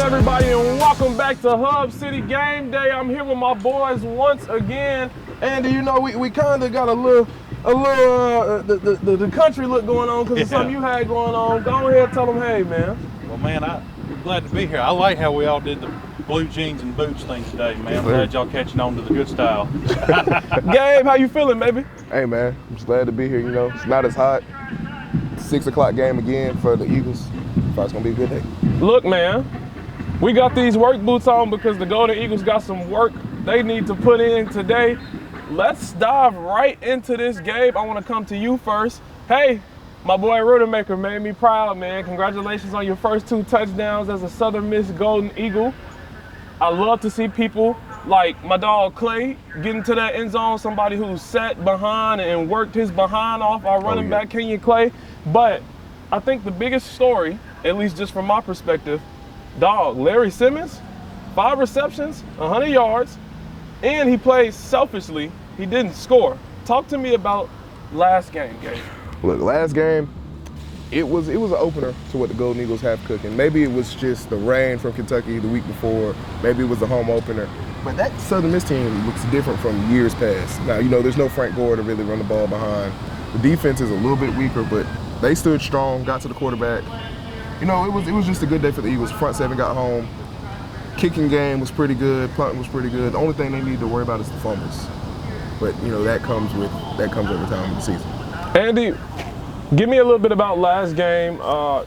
everybody, and welcome back to Hub City Game Day. I'm here with my boys once again. Andy, you know, we kind of got the country look going on because of something you had going on. Go ahead and tell them, hey, man. Well, man, I'm glad to be here. I like how we all did the blue jeans and boots thing today, man. I'm glad y'all catching on to the good style. Gabe, how you feeling, baby? Hey, man, I'm just glad to be here. You know, it's not as hot. 6 o'clock game again for the Eagles. Thought it's gonna be a good day. Look, man, we got these work boots on because the Golden Eagles got some work they need to put in today. Let's dive right into this, Gabe. I want to come to you first. Hey, my boy Rudemaker made me proud, man. Congratulations on your first 2 touchdowns as a Southern Miss Golden Eagle. I love to see people like my dog Clay getting to that end zone, somebody who sat behind and worked his behind off our running back, Kenyon Clay. But I think the biggest story, at least just from my perspective, dog, Larry Simmons, 5 receptions, 100 yards, and he played selfishly. He didn't score. Talk to me about last game, Gabe. Look, last game, it was an opener to what the Golden Eagles have cooking. Maybe it was just the rain from Kentucky the week before. Maybe it was the home opener. But that Southern Miss team looks different from years past. Now, you know, there's no Frank Gore to really run the ball behind. The defense is a little bit weaker, but they stood strong, got to the quarterback. You know, it was just a good day for the Eagles. Front 7 got home. Kicking game was pretty good. Punting was pretty good. The only thing they need to worry about is the fumbles. But, you know, that comes every time of the season. Andy, give me a little bit about last game.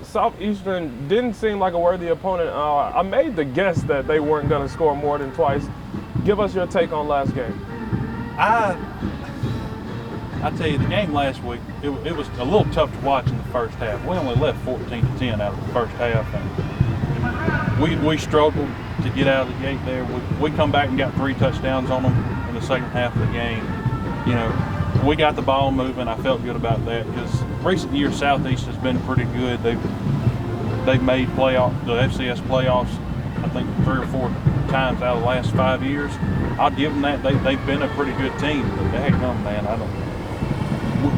Southeastern didn't seem like a worthy opponent. I made the guess that they weren't going to score more than twice. Give us your take on last game. I tell you, the game last week, it was a little tough to watch in the first half. We only left 14-10 out of the first half, and we struggled to get out of the gate there. We come back and got 3 touchdowns on them in the second half of the game. You know, we got the ball moving. I felt good about that because recent years Southeast has been pretty good. They've made the FCS playoffs, I think 3 or 4 times out of the last 5 years. I'll give them that. They've been a pretty good team, but daggone, man,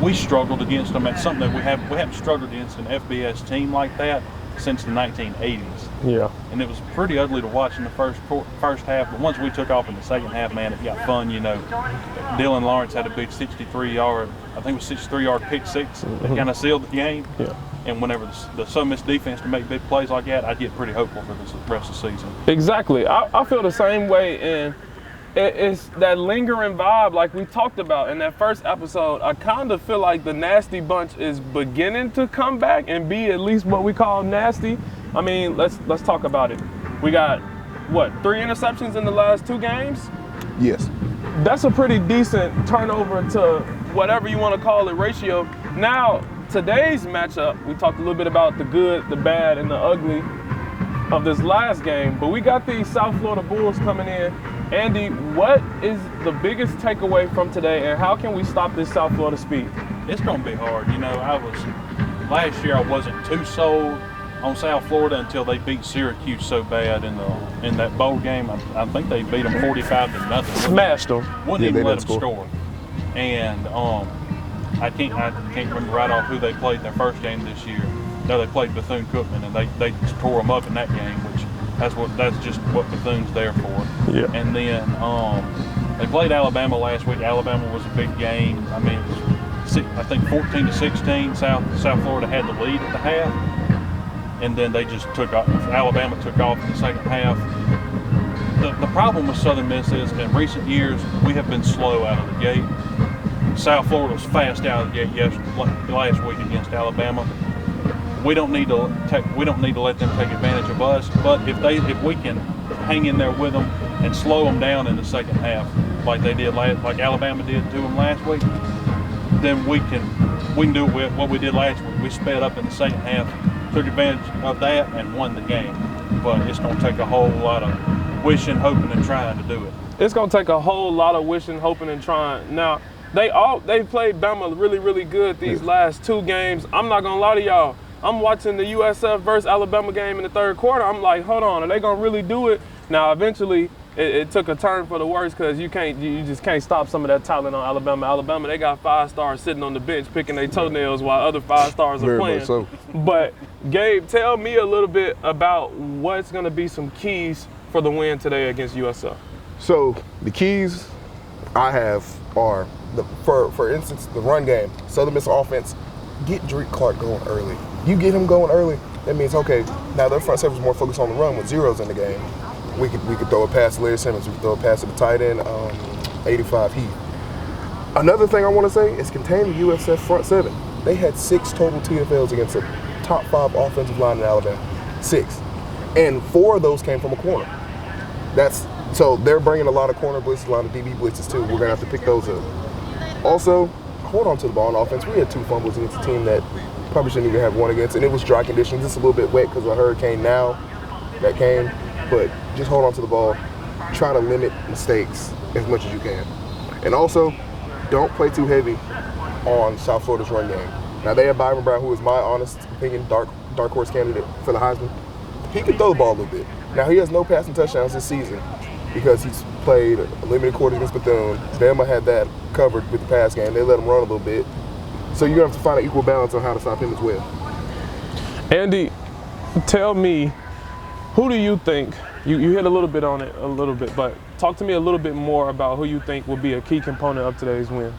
we struggled against them. It's something that we haven't struggled against an FBS team like that since the 1980s. Yeah. And it was pretty ugly to watch in the first half, but once we took off in the second half, man, it got fun. You know, Dylan Lawrence had a big 63-yard pick six that kind of sealed the game. Yeah. And whenever the Southern Miss defense can make big plays like that, I get pretty hopeful for the rest of the season. Exactly. I feel the same way, and it's that lingering vibe like we talked about in that first episode. I kind of feel like the nasty bunch is beginning to come back and be at least what we call nasty. I mean, let's talk about it. We got, 3 interceptions in the last 2 games? Yes. That's a pretty decent turnover to whatever you want to call it ratio. Now, today's matchup, we talked a little bit about the good, the bad, and the ugly of this last game, but we got these South Florida Bulls coming in. Andy, what is the biggest takeaway from today, and how can we stop this South Florida speed? It's going to be hard. You know, last year I wasn't too sold on South Florida until they beat Syracuse so bad in that bowl game. I think they beat them 45-0. Smashed them. Wouldn't even let them score. And I can't remember right off who they played in their first game this year. No, they played Bethune-Cookman, and they just tore them up in that game, which that's just what Bethune's there for. Yeah. And then they played Alabama last week. Alabama was a big game. I mean, I think 14-16. South Florida had the lead at the half, and then they just took off. Alabama took off in the second half. The problem with Southern Miss is in recent years we have been slow out of the gate. South Florida was fast out of the gate last week against Alabama. We don't need to let them take advantage of us. But if we can hang in there with them and slow them down in the second half, like they did like Alabama did to them last week, then we can do it with what we did last week. We sped up in the second half, took advantage of that, and won the game. But it's going to take a whole lot of wishing, hoping, and trying to do it. It's going to take a whole lot of wishing, hoping, and trying. Now, they played Bama really, really good these last 2 games. I'm not going to lie to y'all. I'm watching the USF versus Alabama game in the third quarter. I'm like, hold on, are they going to really do it? Now, eventually, it took a turn for the worse because you just can't stop some of that talent on Alabama. Alabama, they got 5 stars sitting on the bench picking their toenails while other 5 stars are Very playing. much so. But Gabe, tell me a little bit about what's going to be some keys for the win today against USF. So the keys I have are, for instance, the run game. Southern Miss offense, get Drake Clark going early. You get him going early, that means, okay, now their front seven is more focused on the run with zeros in the game. We could throw a pass to Larry Simmons. We could throw a pass to the tight end, 85 Heath. Another thing I want to say is contain the USF front seven. They had 6 total TFLs against the top 5 offensive line in Alabama. 6. And 4 of those came from a corner. So they're bringing a lot of corner blitzes, a lot of DB blitzes too. We're going to have to pick those up. Also, hold on to the ball on offense. We had 2 fumbles against a team that probably shouldn't even have one against, and it was dry conditions. It's a little bit wet because of a hurricane now that came, but just hold on to the ball. Try to limit mistakes as much as you can. And also, don't play too heavy on South Florida's run game. Now, they have Byron Brown, who is my honest opinion, dark horse candidate for the Heisman. He can throw the ball a little bit. Now, he has no passing touchdowns this season because he's played limited quarters against Bethune. Bama had that covered with the pass game. They let him run a little bit. So you're going to have to find an equal balance on how to stop him as well. Andy, tell me, who do you think, you hit a little bit on it, but talk to me a little bit more about who you think will be a key component of today's win.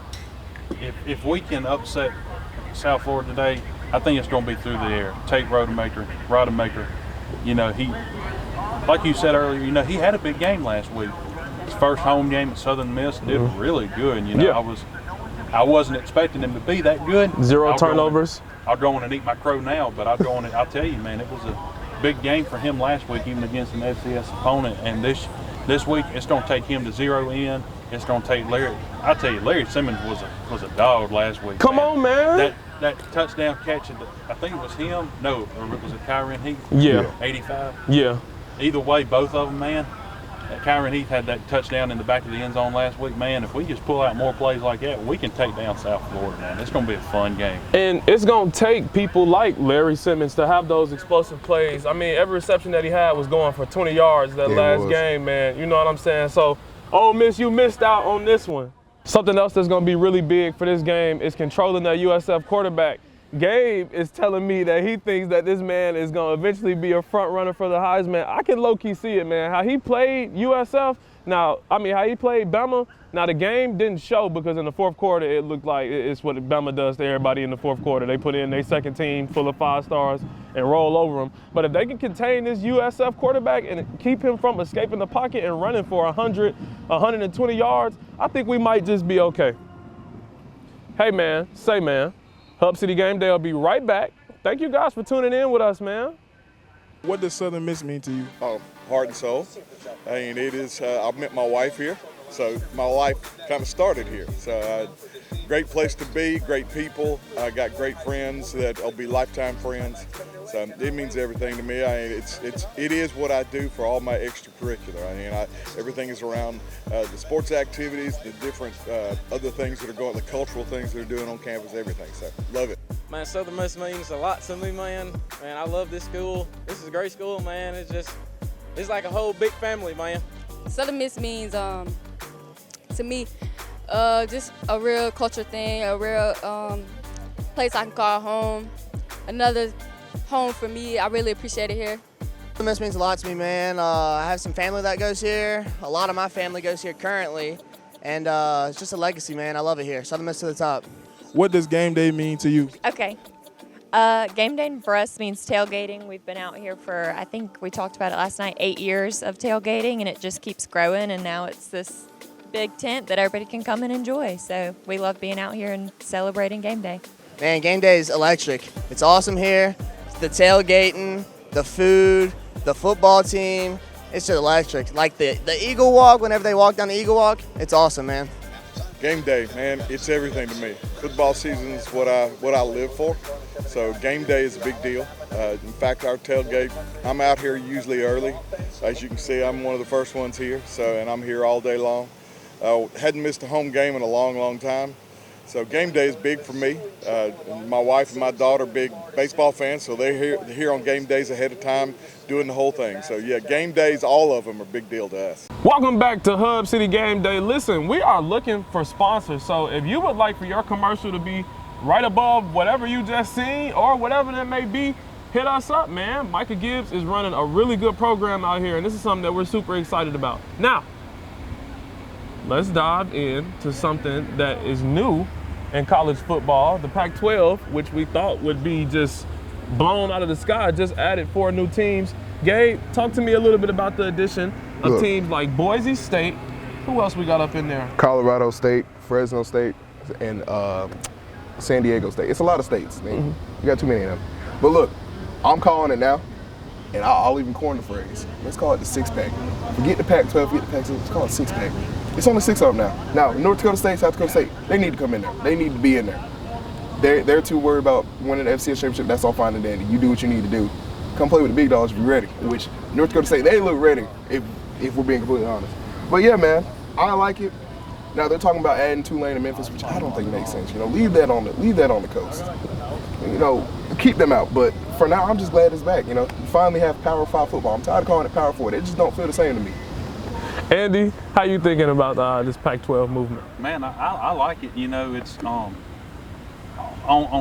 If we can upset South Florida today, I think it's going to be through the air. Tate Rodemaker, you know, he, like you said earlier, you know, he had a big game last week. His first home game at Southern Miss did really good. You know, Yeah. I wasn't expecting him to be that good. 0 turnovers. I'll go on and eat my crow now, but I'll tell you, man, it was a big game for him last week, even against an FCS opponent. And this week, it's going to take him to zero in. It's going to take Larry. I tell you, Larry Simmons was a dog last week. Come on, man. That touchdown catch, I think it was him. No, or was it Kyron Heath? Yeah. 85. Yeah. Either way, both of them, man. Kyron Heath had that touchdown in the back of the end zone last week. Man, if we just pull out more plays like that, we can take down South Florida, man. It's going to be a fun game. And it's going to take people like Larry Simmons to have those explosive plays. I mean, every reception that he had was going for 20 yards that last game, man. You know what I'm saying? So, Ole Miss, you missed out on this one. Something else that's going to be really big for this game is controlling that USF quarterback. Gabe is telling me that he thinks that this man is going to eventually be a front runner for the Heisman. I can low-key see it, man. How he played USF, how he played Bama. Now, the game didn't show because in the fourth quarter, it looked like it's what Bama does to everybody in the fourth quarter. They put in their second team full of 5 stars and roll over them. But if they can contain this USF quarterback and keep him from escaping the pocket and running for 100, 120 yards, I think we might just be okay. Hey, man, Hub City Gameday will be right back. Thank you guys for tuning in with us, man. What does Southern Miss mean to you? Heart and soul. I mean, it is, I met my wife here, so my life kind of started here. So great place to be, great people. I got great friends that will be lifetime friends. So it means everything to me. I mean, it is what I do for all my extracurricular. I mean, everything is around the sports activities, the different other things that are going, the cultural things they're doing on campus, everything. So love it. Man, Southern Miss means a lot to me, man. Man, I love this school. This is a great school, man. It's like a whole big family, man. Southern Miss means, to me, just a real culture thing, a real place I can call home. Another home for me. I really appreciate it here. Southern Miss means a lot to me, man. I have some family that goes here. A lot of my family goes here currently. And it's just a legacy, man. I love it here. Southern Miss to the top. What does game day mean to you? Okay. Game day for us means tailgating. We've been out here for, I think we talked about it last night, 8 years of tailgating, and it just keeps growing, and now it's this big tent that everybody can come and enjoy. So we love being out here and celebrating game day. Man, game day is electric. It's awesome here. The tailgating, the food, the football team, it's just electric. Like the Eagle Walk, whenever they walk down the Eagle Walk, it's awesome, man. Game day, man, it's everything to me. Football season is what I live for. So game day is a big deal. In fact, our tailgate, I'm out here usually early. As you can see, I'm one of the first ones here. And I'm here all day long. Hadn't missed a home game in a long, long time. So game day is big for me. My wife and my daughter are big baseball fans, so they're here on game days ahead of time doing the whole thing. So yeah, game days, all of them are a big deal to us. Welcome back to Hub City Game Day. Listen, we are looking for sponsors. So if you would like for your commercial to be right above whatever you just seen or whatever that may be, hit us up, man. Micah Gibbs is running a really good program out here, and this is something that we're super excited about. Now, let's dive into something that is new in college football. The Pac-12, which we thought would be just blown out of the sky, just added 4 new teams. Gabe, talk to me a little bit about the addition of teams like Boise State. Who else we got up in there? Colorado State, Fresno State, and San Diego State. It's a lot of states, man. You got too many of them. But look, I'm calling it now, and I'll even coin the phrase. Let's call it the 6-pack. Forget the Pac-12, forget the Pac-12, let's call it 6-pack. It's only 6 of them now. Now, North Dakota State, South Dakota State, they need to come in there. They need to be in there. They're too worried about winning the FCS championship. That's all fine and dandy. You do what you need to do. Come play with the big dogs if you're ready, which North Dakota State, they look ready, if we're being completely honest. But yeah, man, I like it. Now they're talking about adding Tulane and Memphis, which I don't think makes sense. You know, leave that on the coast. You know, keep them out. But for now, I'm just glad it's back. You know, you finally have Power 5 football. I'm tired of calling it Power 4. They just don't feel the same to me. Andy, how you thinking about this Pac-12 movement? Man, I like it. You know, it's on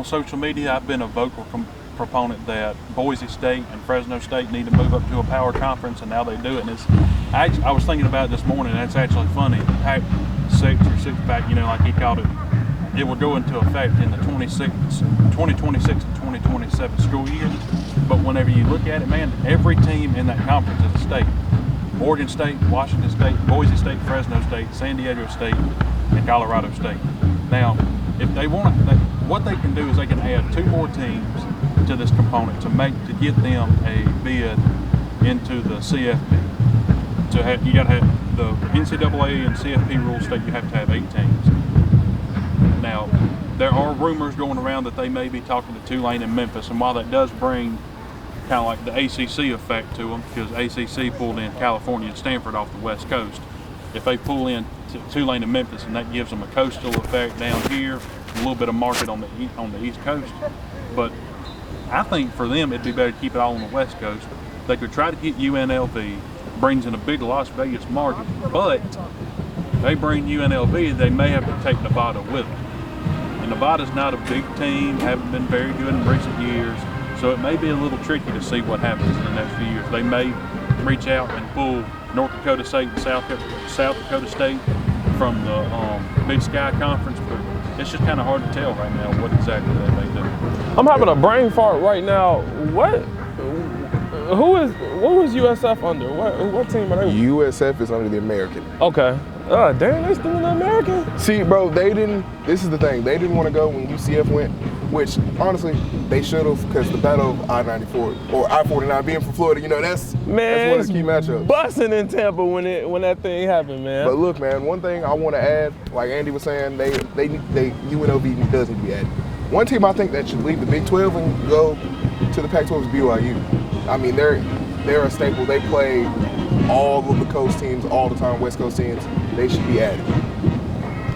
social media, I've been a vocal proponent that Boise State and Fresno State need to move up to a power conference, and now they do it. And I was thinking about it this morning, and it's actually funny. The Pac-6 or 6-pack, you know, like he called it, it will go into effect in the 2026 and 2027 school year. But whenever you look at it, man, every team in that conference is a state. Oregon State, Washington State, Boise State, Fresno State, San Diego State, and Colorado State. Now, if they want to, what they can do is they can add 2 more teams to this component to get them a bid into the CFP. You got to have the NCAA and CFP rules state you have to have 8 teams. Now, there are rumors going around that they may be talking to Tulane and Memphis, and while that does bring kind of like the ACC effect to them, because ACC pulled in California and Stanford off the West Coast. If they pull in Tulane and Memphis, and that gives them a coastal effect down here, a little bit of market on the East Coast. But I think for them, it'd be better to keep it all on the West Coast. They could try to get UNLV, brings in a big Las Vegas market, but they bring UNLV, they may have to take Nevada with them. And Nevada's not a big team, haven't been very good in recent years. So it may be a little tricky to see what happens in the next few years. They may reach out and pull North Dakota State and South Dakota State from the Big Sky Conference, but it's just kind of hard to tell right now what exactly they may do. I'm having a brain fart right now. What was USF under? What team are they? USF is under the American. Okay. Damn, they still in the American? See, bro, this is the thing. They didn't want to go when UCF went, which, honestly, they should have, because the battle of I-94, or I-49 being from Florida, you know, that's one of the key matchups. Busting in Tampa when that thing happened, man. But look, man, one thing I want to add, like Andy was saying, UNLV does need to be added. One team I think that should leave the Big 12 and go to the Pac-12 is BYU. I mean, they're a staple. They play all of the coast teams all the time, West Coast teams. They should be added.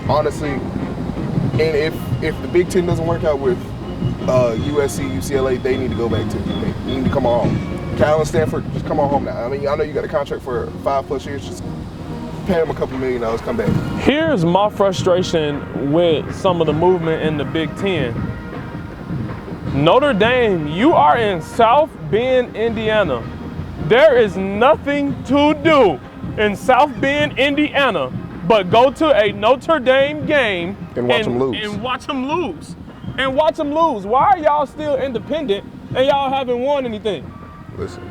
Honestly, and if the Big Ten doesn't work out with USC, UCLA, they need to go back to. They need to come on home. Cal and Stanford, just come on home now. I mean, I know you got a contract for 5+ years. Just pay them a couple $1 million, come back. Here's my frustration with some of the movement in the Big Ten. Notre Dame, you are in South Bend, Indiana. There is nothing to do in South Bend, Indiana, but go to a Notre Dame game and watch them lose. And watch them lose. Why are y'all still independent and y'all haven't won anything?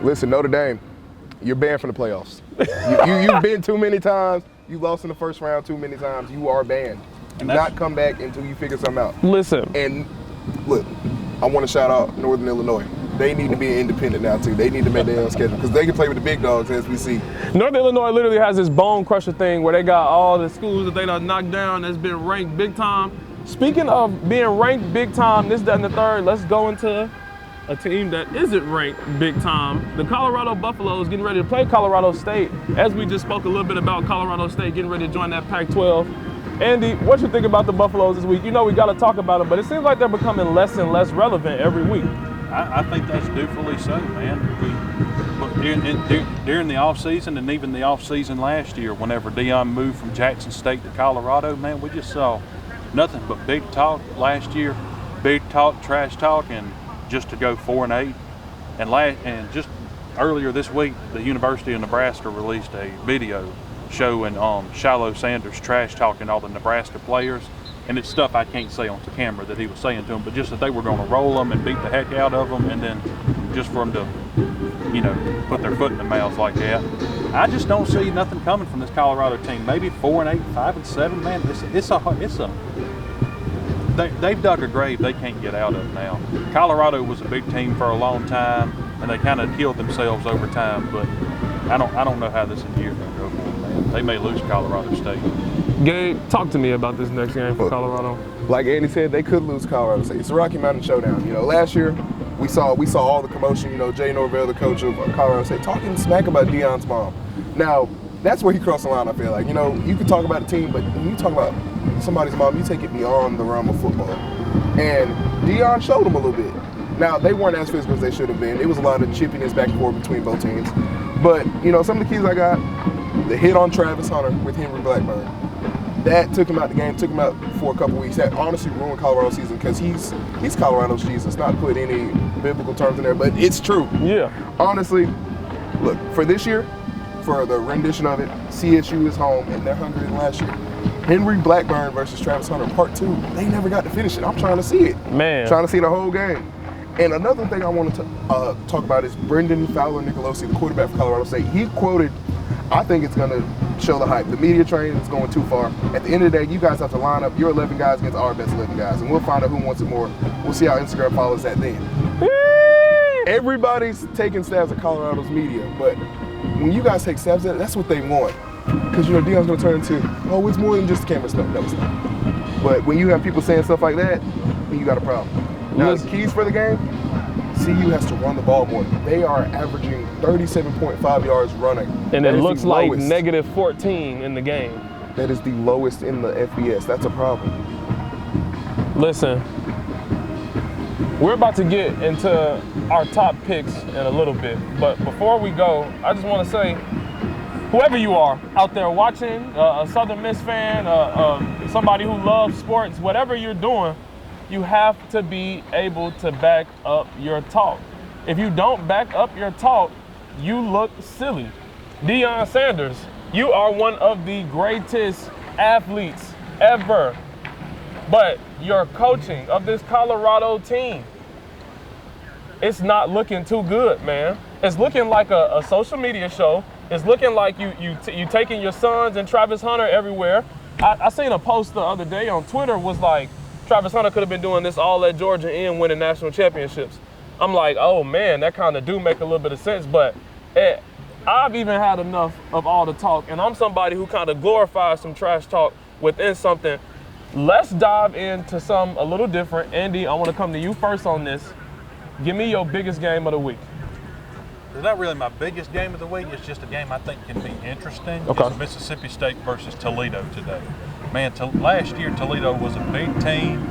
Listen, Notre Dame, you're banned from the playoffs. You've been too many times. You lost in the first round too many times. You are banned. Do not come back until you figure something out. Listen. And look, I want to shout out Northern Illinois. They need to be independent now too. They need to make their own schedule because they can play with the big dogs as we see. Northern Illinois literally has this bone crusher thing where they got all the schools that they done knocked down that's been ranked big time. Speaking of being ranked big time, this, that, and the third, let's go into a team that isn't ranked big time. The Colorado Buffaloes getting ready to play Colorado State. As we just spoke a little bit about Colorado State getting ready to join that Pac-12. Andy, what you think about the Buffaloes this week? You know we got to talk about them, but it seems like they're becoming less and less relevant every week. I think that's dutifully so, man. During the offseason and even the offseason last year, whenever Deion moved from Jackson State to Colorado, man, we just saw nothing but big talk last year. Big talk, trash talk, and just to go 4-8. And just earlier this week, the University of Nebraska released a video showing Shiloh Sanders trash talking all the Nebraska players. And it's stuff I can't say on the camera that he was saying to them, but just that they were going to roll them and beat the heck out of them, and then just for them to, you know, put their foot in their mouths like that. I just don't see nothing coming from this Colorado team. Maybe 4-8, 5-7, man. They've dug a grave they can't get out of now. Colorado was a big team for a long time, and they kind of killed themselves over time. But I don't know how this year is going to go for them, man. They may lose Colorado State. Gabe, talk to me about this next game for Colorado. Like Andy said, they could lose Colorado State. It's a Rocky Mountain Showdown. You know, last year we saw all the commotion. You know, Jay Norvell, the coach of Colorado State, talking smack about Deion's mom. Now, that's where he crossed the line, I feel like. You know, you can talk about the team, but when you talk about somebody's mom, you take it beyond the realm of football. And Deion showed them a little bit. Now, they weren't as physical as they should have been. It was a lot of chippiness back and forth between both teams. But, you know, some of the keys I got, the hit on Travis Hunter with Henry Blackburn. That took him out the game, took him out for a couple weeks. That honestly ruined Colorado's season because he's Colorado's Jesus. Not put any biblical terms in there, but it's true. Yeah. Honestly, look, for this year, for the rendition of it, CSU is home, and they're hungrier than last year. Henry Blackburn versus Travis Hunter, part 2. They never got to finish it. I'm trying to see it. Man. Trying to see the whole game. And another thing I want to talk about is Brendan Fowler-Nicolosi, the quarterback for Colorado State. He quoted, I think it's going to show the hype. The media train is going too far. At the end of the day, you guys have to line up your 11 guys against our best 11 guys, and we'll find out who wants it more. We'll see how Instagram follows that then. Everybody's taking stabs at Colorado's media, but when you guys take stabs at it, that's what they want. Because, you know, Deion's going to turn into, oh, it's more than just camera stuff. No, it's not. But when you have people saying stuff like that, then you got a problem. Now, the keys for the game, CU has to run the ball more. They are averaging 37.5 yards running. And it looks like negative 14 in the game. That is the lowest in the FBS. That's a problem. Listen, we're about to get into our top picks in a little bit. But before we go, I just want to say, whoever you are out there watching, a Southern Miss fan, somebody who loves sports, whatever you're doing, you have to be able to back up your talk. If you don't back up your talk, you look silly. Deion Sanders, you are one of the greatest athletes ever. But your coaching of this Colorado team, it's not looking too good, man. It's looking like a social media show. It's looking like you taking your sons and Travis Hunter everywhere. I seen a post the other day on Twitter was like, Travis Hunter could have been doing this all at Georgia and winning national championships. I'm like, oh man, that kind of do make a little bit of sense, but I've even had enough of all the talk, and I'm somebody who kind of glorifies some trash talk within something. Let's dive into some a little different. Andy, I want to come to you first on this. Give me your biggest game of the week. It's not really my biggest game of the week. It's just a game I think can be interesting. Okay. It's Mississippi State versus Toledo today. Man, last year Toledo was a big team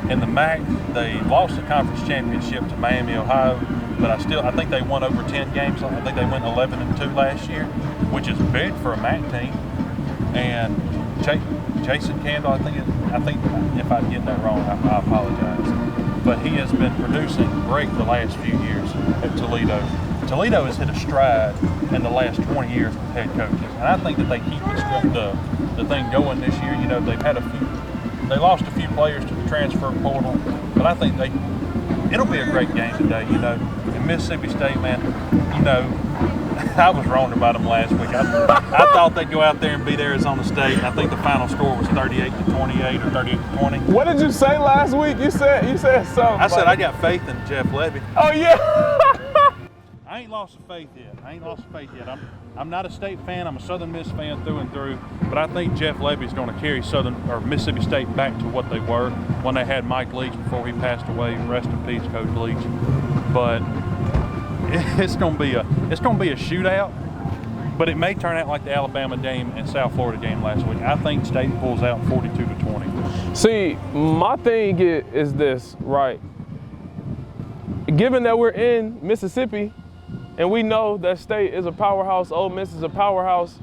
in the MAC. They lost the conference championship to Miami, Ohio, but I think they won over 10 games. I think they went 11-2 last year, which is big for a MAC team. And Jason Candle, I think if I'm getting that wrong, I apologize. But he has been producing great the last few years at Toledo. Toledo has hit a stride in the last 20 years with head coaches, and I think that they keep the thing going this year. You know, they lost a few players to the transfer portal, but I think it'll be a great game today. You know, in Mississippi State, man, you know, I was wrong about them last week. I thought they'd go out there and beat Arizona State, and I think the final score was 38-28 or 38-20. What did you say last week? You said something. I said I got faith in Jeff Levy. Oh yeah. I ain't lost the faith yet. I'm not a State fan. I'm a Southern Miss fan through and through. But I think Jeff Levy's going to carry Mississippi State back to what they were when they had Mike Leach before he passed away. Rest in peace, Coach Leach. But it's going to be a shootout. But it may turn out like the Alabama game and South Florida game last week. I think State pulls out 42-20. See, my thing is this, right? Given that we're in Mississippi and we know that State is a powerhouse, Ole Miss is a powerhouse,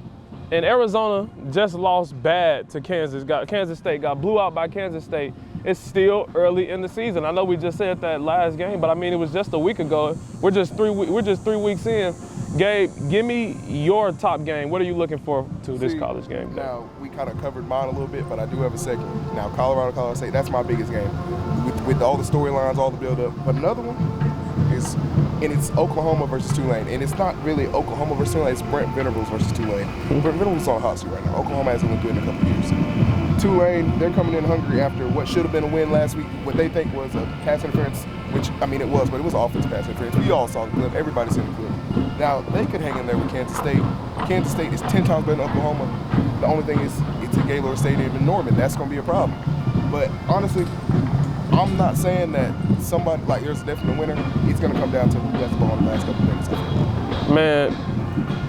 and Arizona just lost bad to Kansas. Kansas State got blew out by Kansas State. It's still early in the season. I know we just said that last game, but I mean, it was just a week ago. We're just 3 weeks in. Gabe, give me your top game. What are you looking for to this college game? Now, we kind of covered mine a little bit, but I do have a second. Now, Colorado State, that's my biggest game. With all the storylines, all the build-up. But another one is, and it's Oklahoma versus Tulane. And it's not really Oklahoma versus Tulane, it's Brent Venables versus Tulane. Brent Venables is on a hot seat right now. Oklahoma hasn't looked good in a couple years. Tulane, they're coming in hungry after what should have been a win last week, what they think was a pass interference, which, I mean, it was, but it was offensive pass interference. We all saw the clip. Everybody's seen the clip. Now, they could hang in there with Kansas State. Kansas State is 10 times better than Oklahoma. The only thing is, it's at Gaylord Stadium in Norman. That's going to be a problem. But honestly, I'm not saying that somebody, like, there's a definite winner. It's going to come down to who has the ball in the last couple of minutes. Man,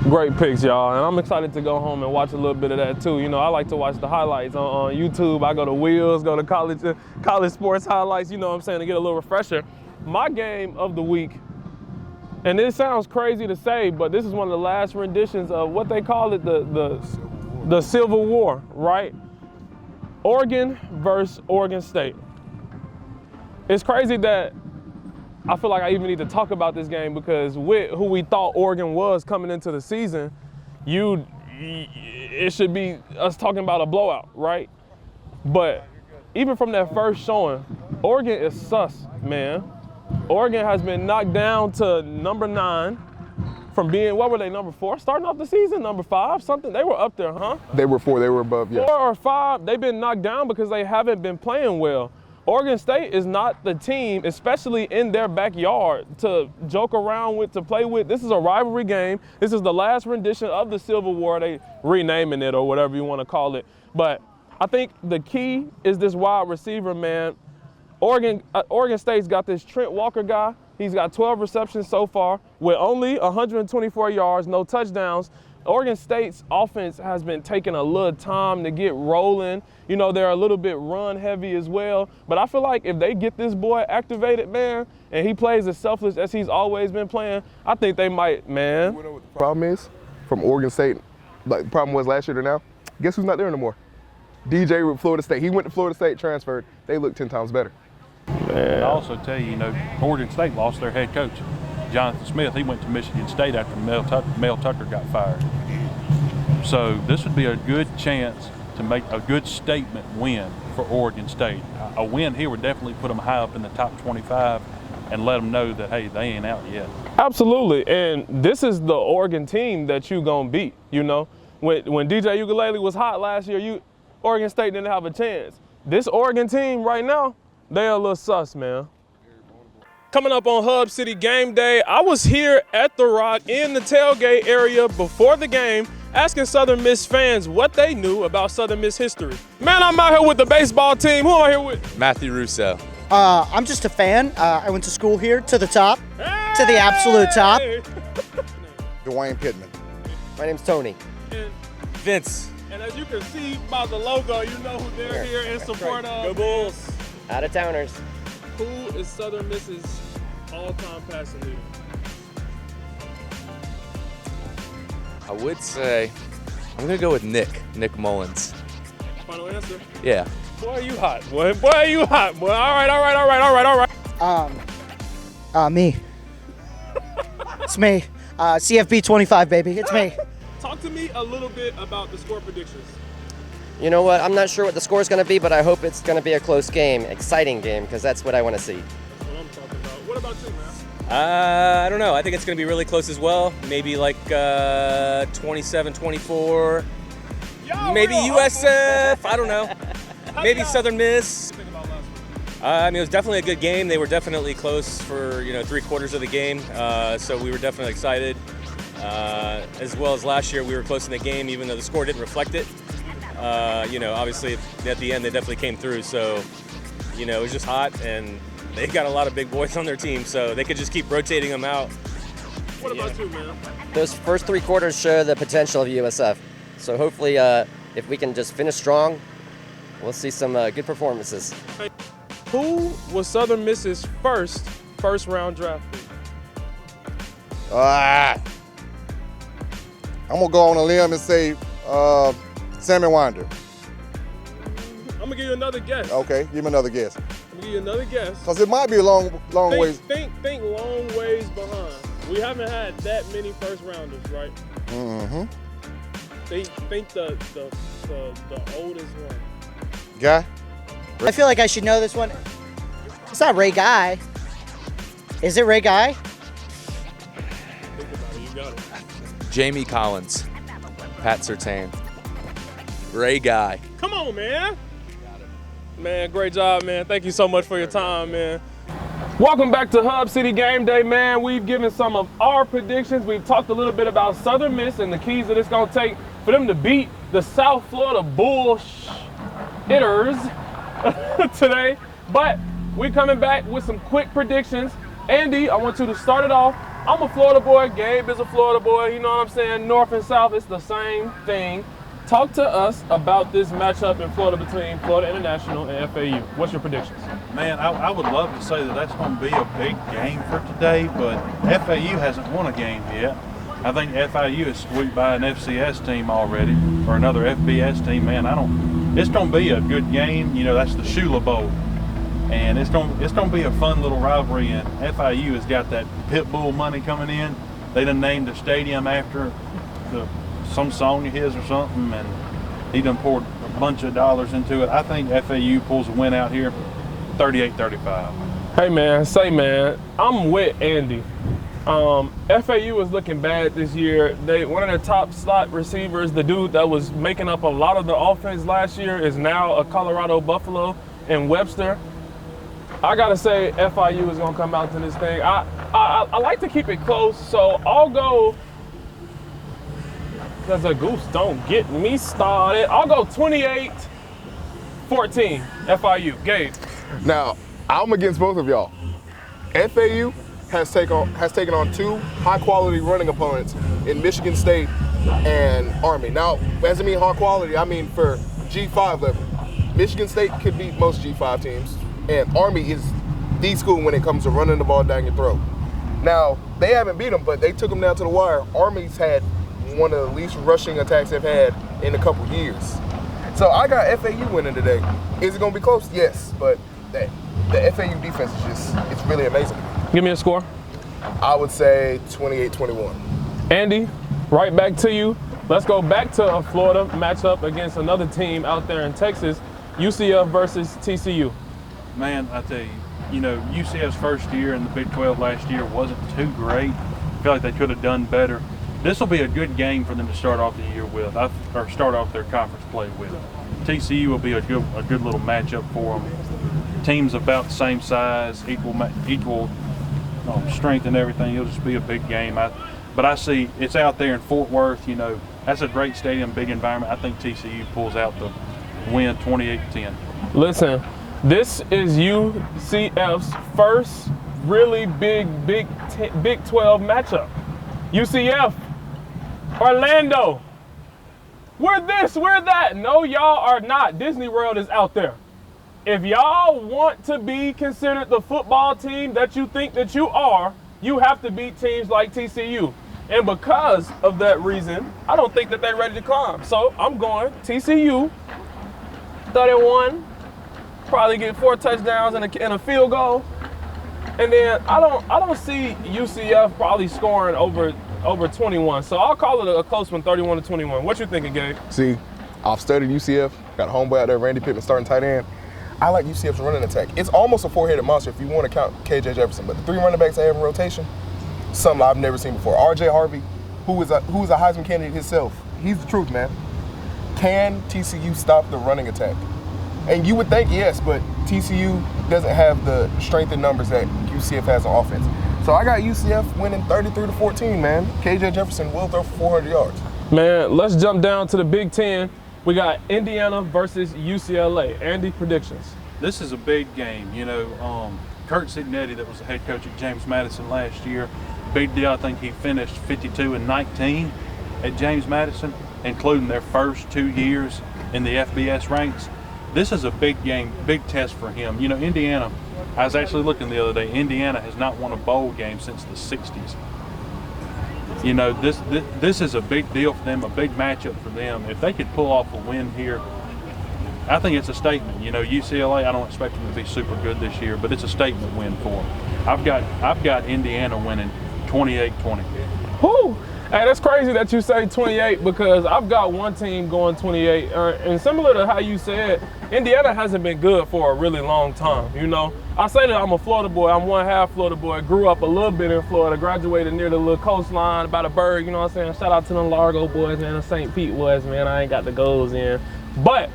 great picks, y'all. And I'm excited to go home and watch a little bit of that, too. You know, I like to watch the highlights on YouTube. I go to Wheels, go to college sports highlights, you know what I'm saying, to get a little refresher. My game of the week, and this sounds crazy to say, but this is one of the last renditions of what they call it, the Civil War, right? Oregon versus Oregon State. It's crazy that I feel like I even need to talk about this game because with who we thought Oregon was coming into the season, it should be us talking about a blowout, right? But even from that first showing, Oregon is sus, man. Oregon has been knocked down to number 9 from being, what were they, number 4? Starting off the season, number 5, something? They were up there, huh? They were 4, they were above, yeah. 4 or 5, they've been knocked down because they haven't been playing well. Oregon State is not the team, especially in their backyard, to joke around with, to play with. This is a rivalry game. This is the last rendition of the Civil War. They renaming it or whatever you want to call it. But I think the key is this wide receiver, man. Oregon State's got this Trent Walker guy. He's got 12 receptions so far with only 124 yards, no touchdowns. Oregon State's offense has been taking a little time to get rolling. You know, they're a little bit run heavy as well. But I feel like if they get this boy activated, man, and he plays as selfless as he's always been playing, I think they might, man. You know what the problem is from Oregon State? Like the problem was last year to now? Guess who's not there anymore? DJ with Florida State. He went to Florida State, transferred. They look 10 times better. And I also tell you, Oregon State lost their head coach, Jonathan Smith. He went to Michigan State after Mel Tucker got fired. So this would be a good chance to make a good statement win for Oregon State. A win here would definitely put them high up in the top 25 and let them know that, hey, they ain't out yet. Absolutely, and this is the Oregon team that you gonna beat, you know? When DJ Ukulele was hot last year, Oregon State didn't have a chance. This Oregon team right now, they a little sus, man. Coming up on Hub City Game Day, I was here at The Rock in the tailgate area before the game, asking Southern Miss fans what they knew about Southern Miss history. Man, I'm out here with the baseball team. Who am I here with? Matthew Russo. I'm just a fan. I went to school here, to the top, to the absolute top. Dwayne Pittman. My name's Tony. And, Vince. and as you can see by the logo, you know who they're here in support of. Go Bulls. Out of towners. Who is Southern Miss's all-time passing leader? I would say, I'm going to go with Nick Mullins. Final answer? Yeah. Boy, you hot. Boy, you hot. Boy, all right. Me. It's me. CFB 25, baby. It's me. Talk to me a little bit about the score predictions. You know what? I'm not sure what the score is going to be, but I hope it's going to be a close game, exciting game, because that's what I want to see. That's what I'm talking about. What about you, man? I don't know. I think it's going to be really close as well. Maybe like 27-24. Maybe USF. I don't know. Maybe Southern Miss. I mean, it was definitely a good game. They were definitely close for, three-quarters of the game. So we were definitely excited. As well as last year, we were close in the game, even though the score didn't reflect it. Obviously at the end, they definitely came through. So, it was just hot, and they got a lot of big boys on their team, so they could just keep rotating them out What about you, man? Those first 3 quarters show the potential of USF. So hopefully, if we can just finish strong, we'll see some good performances. Who was Southern Miss's first round draft pick? I'm gonna go on a limb and say Sammy Winder. I'm gonna give you another guess. Okay, give me another guess. I'm gonna give you another guess. Cause it might be a long ways. Think long ways behind. We haven't had that many first rounders, right? Mm-hmm. Think the oldest one. Guy? I feel like I should know this one. It's not Ray Guy. Is it Ray Guy? Think about it. You got it. Jamie Collins, Pat Surtain, Ray Guy. Come on, man. Man, great job, man. Thank you so much for your time, man. Welcome back to Hub City Game Day, man. We've given some of our predictions. We've talked a little bit about Southern Miss and the keys that it's going to take for them to beat the South Florida Bull-hitters today. But we're coming back with some quick predictions. Andy, I want you to start it off. I'm a Florida boy. Gabe is a Florida boy. You know what I'm saying? North and South, it's the same thing. Talk to us about this matchup in Florida between Florida International and FAU. What's your predictions? Man, I would love to say that that's going to be a big game for today, but FAU hasn't won a game yet. I think FIU is swept by an FCS team already, or another FBS team. Man, it's going to be a good game. You know, that's the Shula Bowl, and it's going to be a fun little rivalry. And FIU has got that pit bull money coming in. They done named the stadium after some song of his or something, and he done poured a bunch of dollars into it. I think FAU pulls a win out here, 38-35. Hey man, I'm with Andy. FAU is looking bad this year. One of their top slot receivers, the dude that was making up a lot of the offense last year, is now a Colorado Buffalo in Webster. I gotta say FIU is gonna come out to this thing. I like to keep it close, so I'll go. Because a goose don't get me started. I'll go 28-14 FIU. Gabe. Now, I'm against both of y'all. FAU has taken on 2 high-quality running opponents in Michigan State and Army. Now, as I mean high quality, I mean for G5 level. Michigan State could beat most G5 teams, and Army is the school when it comes to running the ball down your throat. Now, they haven't beat them, but they took them down to the wire. Army's had one of the least rushing attacks they've had in a couple years. So I got FAU winning today. Is it going to be close? Yes, but the FAU defense is it's really amazing. Give me a score. I would say 28-21. Andy, right back to you. Let's go back to a Florida matchup against another team out there in Texas, UCF versus TCU. Man, I tell you, UCF's first year in the Big 12 last year wasn't too great. I feel like they could have done better. This will be a good game for them to start off the year with, or start off their conference play with. TCU will be a good little matchup for them. Teams about the same size, equal strength and everything. It'll just be a big game. But I see it's out there in Fort Worth. That's a great stadium, big environment. I think TCU pulls out the win 28-10. Listen, this is UCF's first really Big 12 matchup. UCF, Orlando, we're this, we're that. No, y'all are not. Disney World is out there. If y'all want to be considered the football team that you think that you are, you have to beat teams like TCU. And because of that reason, I don't think that they're ready to climb. So I'm going TCU, 31, probably get 4 touchdowns and a field goal. And then I don't see UCF probably scoring over 21. So I'll call it a close one, 31-21. What you thinking, Gabe? See, I've studied UCF. Got a homeboy out there, Randy Pittman, starting tight end. I like UCF's running attack. It's almost a 4-headed monster if you want to count KJ Jefferson. But the 3 running backs they have in rotation, something I've never seen before. R.J. Harvey, who is a Heisman candidate himself. He's the truth, man. Can TCU stop the running attack? And you would think yes, but TCU doesn't have the strength and numbers that UCF has on offense. So I got UCF winning 33-14, man. KJ Jefferson will throw for 400 yards. Man, let's jump down to the Big Ten. We got Indiana versus UCLA. Andy, predictions. This is a big game. Kurt Signetti, that was the head coach at James Madison last year, big deal. I think he finished 52-19 at James Madison, including their first 2 years in the FBS ranks. This is a big game, big test for him. You know, Indiana, I was actually looking the other day, Indiana has not won a bowl game since the 60s. You know, this is a big deal for them, a big matchup for them. If they could pull off a win here, I think it's a statement. You know, UCLA, I don't expect them to be super good this year, but it's a statement win for them. I've got Indiana winning 28-20. Whew. Hey, that's crazy that you say 28 because I've got one team going 28. And similar to how you said, Indiana hasn't been good for a really long time, you know. I say that I'm a Florida boy. I'm one half Florida boy. Grew up a little bit in Florida, graduated near the little coastline by the Berg, you know what I'm saying? Shout out to the Largo boys, man, the St. Pete boys, man. I ain't got the goals in. But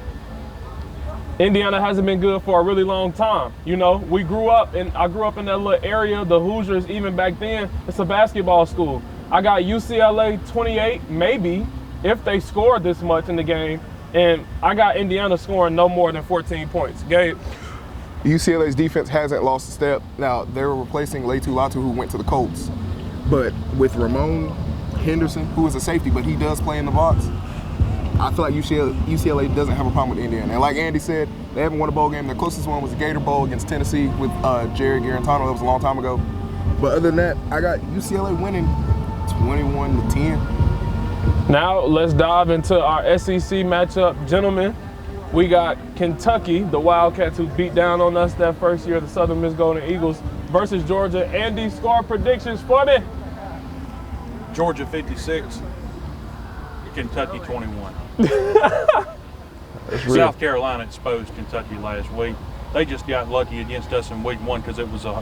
Indiana hasn't been good for a really long time. You know, I grew up in that little area, the Hoosiers, even back then, it's a basketball school. I got UCLA 28, maybe, if they scored this much in the game, and I got Indiana scoring no more than 14 points. Gabe? UCLA's defense hasn't lost a step. Now, they're replacing Latu Latu, who went to the Colts. But with Ramon Henderson, who is a safety, but he does play in the box, I feel like UCLA doesn't have a problem with Indiana. And like Andy said, they haven't won a bowl game. Their closest one was the Gator Bowl against Tennessee with Jerry Garantano. That was a long time ago. But other than that, I got UCLA winning 21-10. Now let's dive into our SEC matchup. Gentlemen, we got Kentucky, the Wildcats who beat down on us that first year, the Southern Miss Golden Eagles, versus Georgia. Andy, score predictions for me. Georgia 56, Kentucky 21. South Carolina exposed Kentucky last week. They just got lucky against us in week 1 because it was a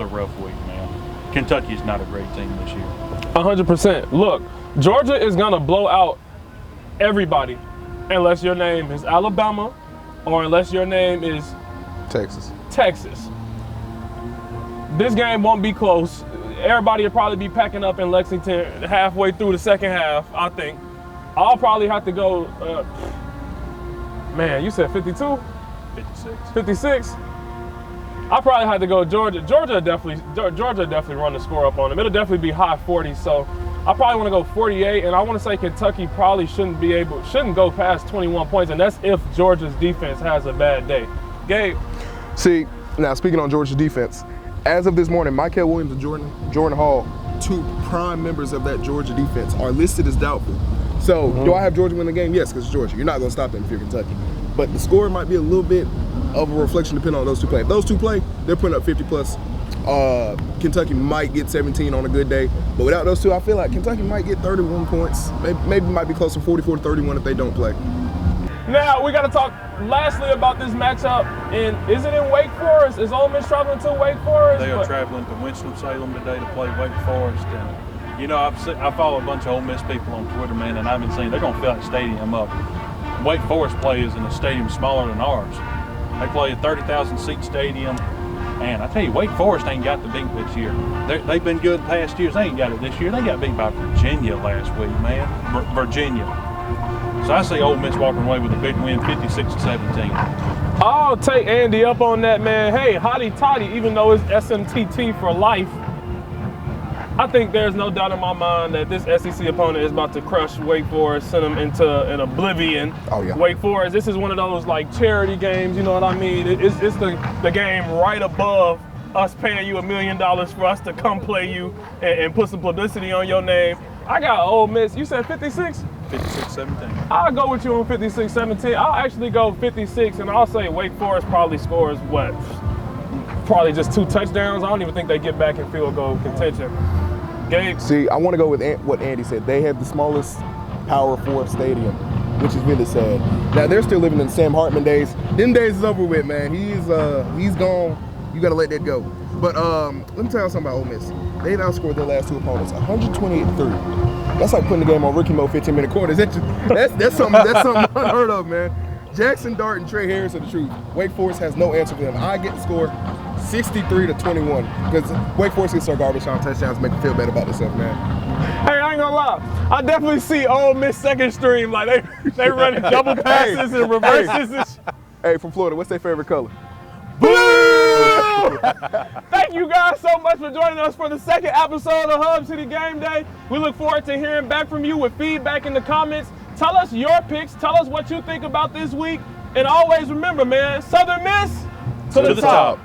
rough week, man. Kentucky's not a great team this year. 100%. Look, Georgia is going to blow out everybody unless your name is Alabama or unless your name is Texas. This game won't be close. Everybody will probably be packing up in Lexington halfway through the second half, I think. I'll probably have to go, man, you said 52? 56? I'll probably have to go Georgia. Georgia definitely run the score up on them. It'll definitely be high 40s, so I probably want to go 48, and I want to say Kentucky probably shouldn't go past 21 points, and that's if Georgia's defense has a bad day. Gabe? See, now speaking on Georgia's defense, as of this morning, Micah Williams and Jordan Hall, 2 prime members of that Georgia defense, are listed as doubtful. So, do I have Georgia win the game? Yes, because it's Georgia. You're not going to stop them if you're Kentucky. But the score might be a little bit of a reflection depending on those 2 play. If those 2 play, they're putting up 50 plus. Kentucky might get 17 on a good day. But without those 2, I feel like Kentucky might get 31 points. Maybe might be closer to 44-31 if they don't play. Now, we got to talk lastly about this matchup. Is it in Wake Forest? Is Ole Miss traveling to Wake Forest? They are traveling to Winston-Salem today to play Wake Forest. And, you know, I follow a bunch of Ole Miss people on Twitter, man, and I've been saying they're going to fill that stadium up. Wake Forest plays in a stadium smaller than ours. They play a 30,000-seat stadium. And I tell you, Wake Forest ain't got the beat this year. They've been good past years. They ain't got it this year. They got beat by Virginia last week, man. Virginia. So I say Ole Miss walking away with a big win, 56-17. I'll take Andy up on that, man. Hey, hotty toddy, even though it's SMTT for life, I think there's no doubt in my mind that this SEC opponent is about to crush Wake Forest, send them into an oblivion. Oh, yeah. Wake Forest, this is one of those like charity games, you know what I mean? It's the game right above us paying you $1 million for us to come play you and put some publicity on your name. I got Ole Miss. You said 56? 56-17. I'll go with you on 56-17. I'll actually go 56, and I'll say Wake Forest probably scores what? Probably just 2 touchdowns. I don't even think they get back in field goal contention. Gabe? See, I want to go with what Andy said. They have the smallest Power 4 stadium, which is really sad. Now, they're still living in Sam Hartman days. Them days is over with, man. He's gone. You got to let that go. But let me tell you something about Ole Miss. They've outscored their last 2 opponents 128-3. That's like putting the game on rookie mode 15-minute quarters. That's something unheard of, man. Jackson Dart and Trey Harris are the truth. Wake Forest has no answer for them. I get the score 63-21 because Wake Forest gets their garbage time touchdowns to make them feel better about themselves, man. Hey, I ain't gonna lie. I definitely see Ole Miss second stream. Like they running double passes and reverses. Hey, from Florida, what's their favorite color? Blue! Thank you guys so much for joining us for the second episode of Hub City Game Day. We look forward to hearing back from you with feedback in the comments. Tell us your picks. Tell us what you think about this week. And always remember, man, Southern Miss to the top.